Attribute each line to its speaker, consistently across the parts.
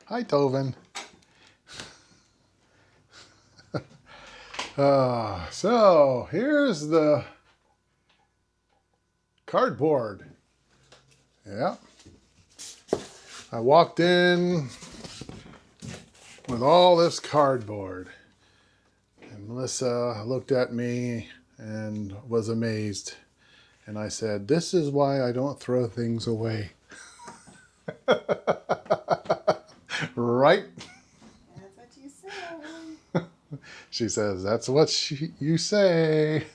Speaker 1: Hi, Tovin. So here's the cardboard. Yeah. I walked in with all this cardboard. And Melissa looked at me and was amazed. And I said, "This is why I don't throw things away." Right?
Speaker 2: That's what you say.
Speaker 1: She says, "That's what you say."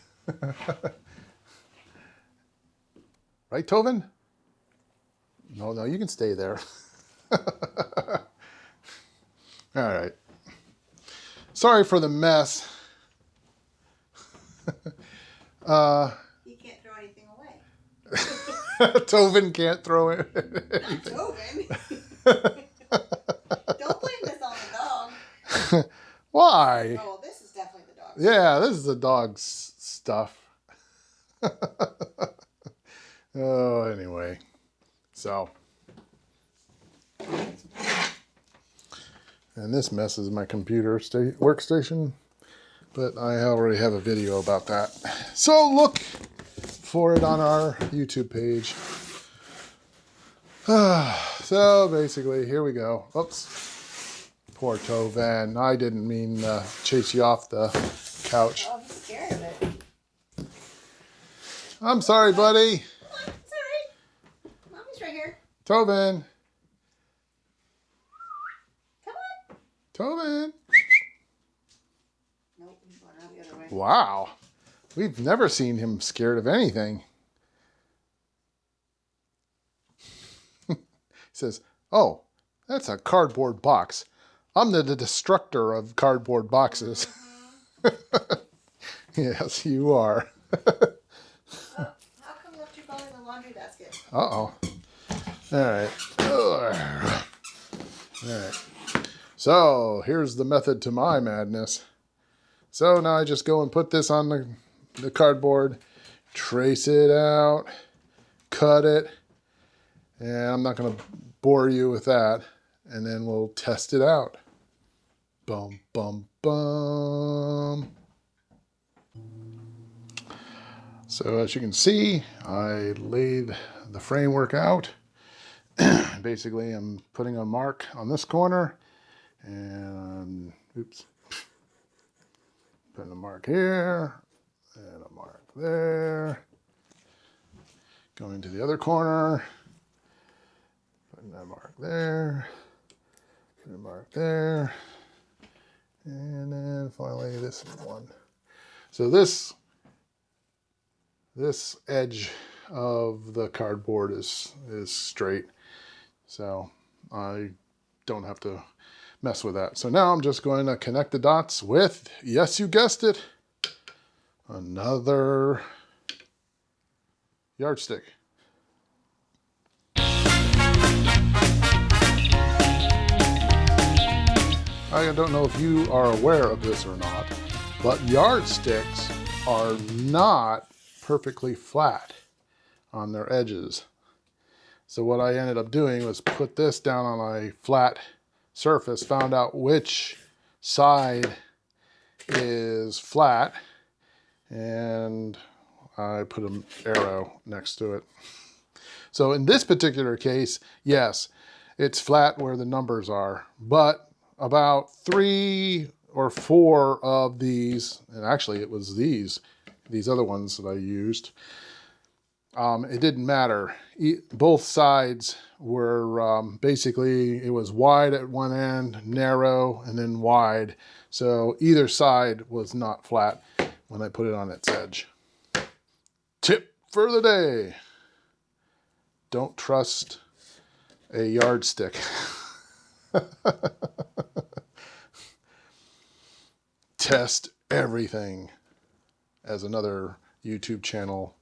Speaker 1: Right, Tovin? No, you can stay there. All right. Sorry for the mess.
Speaker 2: He can't throw anything away.
Speaker 1: Tovin can't throw it.
Speaker 2: Not Tovin. Don't blame this on the dog.
Speaker 1: Why?
Speaker 2: Oh, this is definitely the dog.
Speaker 1: Yeah, this is the dog's stuff. Oh, anyway. So. And this messes my computer workstation. But I already have a video about that. So look for it on our YouTube page. So basically, here we go. Oops. Poor Tovin. I didn't mean chase you off the couch.
Speaker 2: Oh, he's scared of it.
Speaker 1: I'm sorry, buddy.
Speaker 2: Come on, it's all right. Mommy's right here.
Speaker 1: Tovin.
Speaker 2: Come on.
Speaker 1: Tovin.
Speaker 2: Nope, he's going around the other way.
Speaker 1: Wow. We've never seen him scared of anything. He says, "Oh, that's a cardboard box. I'm the destructor of cardboard boxes." Yes, you are.
Speaker 2: Oh, how come you left your phone in the laundry basket?
Speaker 1: Uh-oh. All right. All right. So here's the method to my madness. So now I just go and put this on the cardboard, trace it out, cut it, and I'm not going to bore you with that. And then we'll test it out. Bum, bum, bum. So as you can see, I laid the framework out. Basically, I'm putting a mark on this corner and, oops, putting a mark here and a mark there. Going to the other corner, putting a mark there, putting a mark there, and then finally this one. So this edge of the cardboard is straight, so I don't have to mess with that. So now I'm just going to connect the dots with, yes, you guessed it, another yardstick. I don't know if you are aware of this or not, but yardsticks are not perfectly flat on their edges. So what I ended up doing was put this down on a flat surface, found out which side is flat, and I put an arrow next to it. So in this particular case, yes, it's flat where the numbers are, but about 3 or 4 of these, and actually it was these other ones that I used, it didn't matter. Both sides were basically, it was wide at one end, narrow, and then wide. So either side was not flat when I put it on its edge. Tip for the day: don't trust a yardstick. Test everything, as another YouTube channel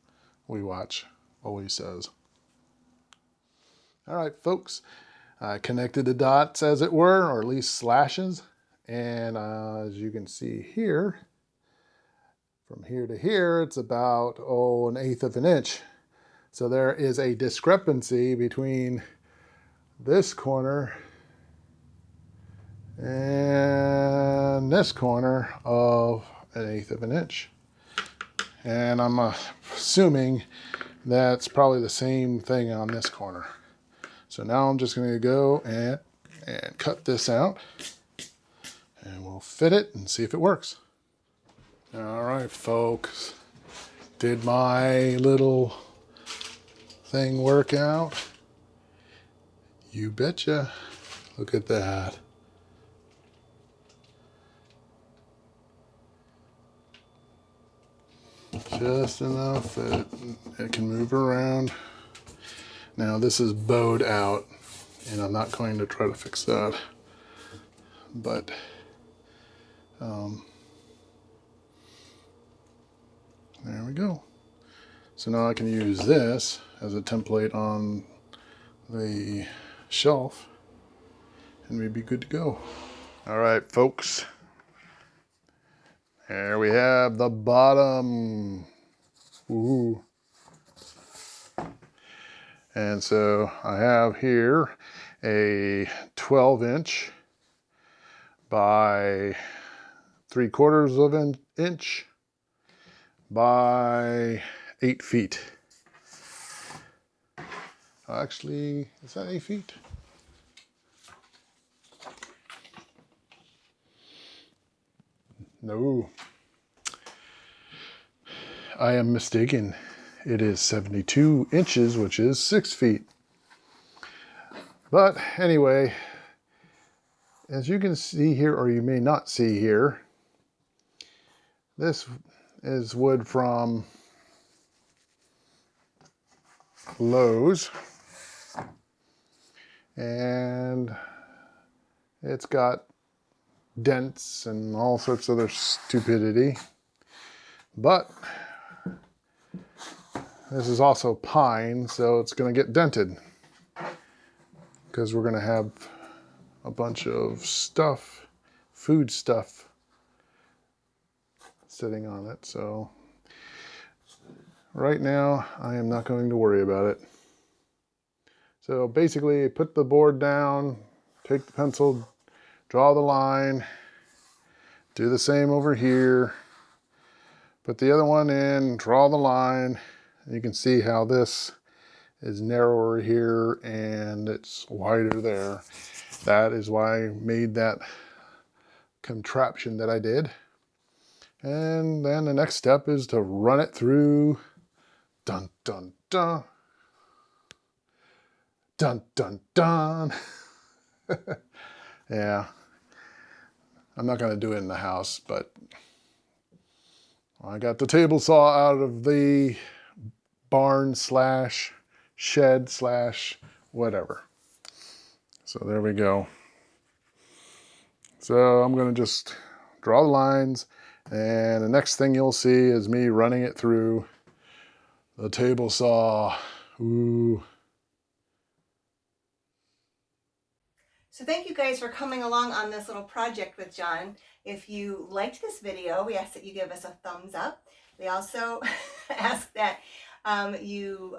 Speaker 1: we watch always says. All right, folks, I connected the dots, as it were, or at least slashes, and as you can see here, from here to here, it's about 1/8 of an inch. So there is a discrepancy between this corner and this corner of 1/8 of an inch. And I'm assuming that's probably the same thing on this corner. So now I'm just going to go and cut this out, and we'll fit it and see if it works. All right, folks. Did my little thing work out? You betcha. Look at that. Just enough that it can move around. Now this is bowed out, and I'm not going to try to fix that. But there we go. So now I can use this as a template on the shelf, and we'd be good to go. All right, folks. There we have the bottom. Ooh. And so I have here a 12-inch by 3/4 of an inch by 8 feet. Actually, is that 8 feet? No. I am mistaken. It is 72 inches, which is 6 feet. But anyway, as you can see here, or you may not see here, this is wood from Lowe's, and it's got dents and all sorts of other stupidity, but this is also pine, so it's going to get dented because we're going to have a bunch of stuff, food stuff, sitting on it. So right now I am not going to worry about it. So basically, put the board down, take the pencil, draw the line, do the same over here, put the other one in, draw the line. You can see how this is narrower here and it's wider there. That is why I made that contraption that I did. And then the next step is to run it through. Dun, dun, dun. Dun, dun, dun. Yeah. I'm not going to do it in the house, but I got the table saw out of the barn slash shed slash whatever. So there we go. So I'm going to just draw the lines, and the next thing you'll see is me running it through the table saw. Ooh.
Speaker 2: So thank you guys for coming along on this little project with John. If you liked this video, we ask that you give us a thumbs up. We also ask that you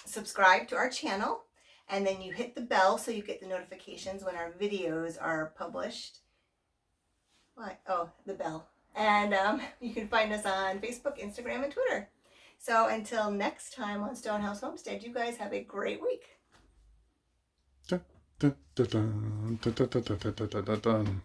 Speaker 2: subscribe to our channel, and then you hit the bell so you get the notifications when our videos are published. What? Oh, the bell. And you can find us on Facebook, Instagram, and Twitter. So until next time on Stonehouse Homestead, you guys have a great week.
Speaker 1: Dun, dun, dun, dun, dun, dun, dun, dun, dun, dun.